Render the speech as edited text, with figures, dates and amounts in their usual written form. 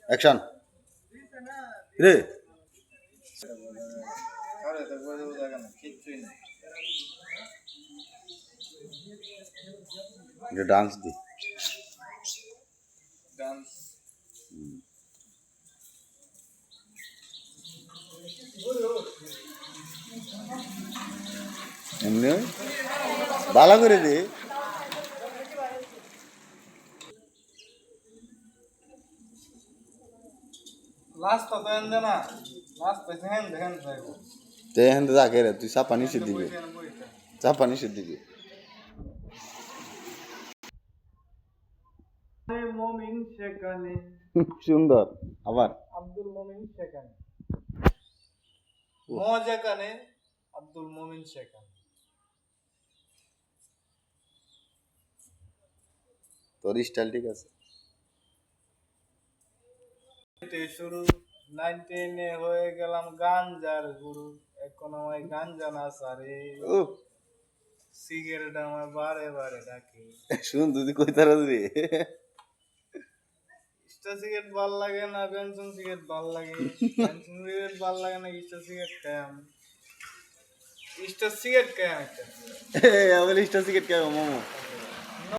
action রে dance দি এমনি ভালো করে দে লাস্ট তো দেন না লাস্ট তো হেন হেন যাইবো তে হেন যাকে রে তুই চাপা নিচে দিবি চাপা নিচে দিবি মমিন সেখানে সুন্দর আবার আব্দুল মমিন সেখানে যেখানে আব্দুল মমিন সেখানে তোর স্টাইল ঠিক আছে শুরু 19 হয়ে গেলাম গাঞ্জার গুরু এখন আমায় গাঞ্জা না সারে সিগারেট আমার বারে বারে ডাকে শুন তুই কই তারা রে স্টার সিগারেট ভাল লাগে না বেনসন সিগারেট ভাল লাগে বেনসন সিগারেট ভাল লাগে না স্টার সিগারেট খাম স্টার সিগারেট খাম একটা আবার স্টার সিগারেট খাও মোমো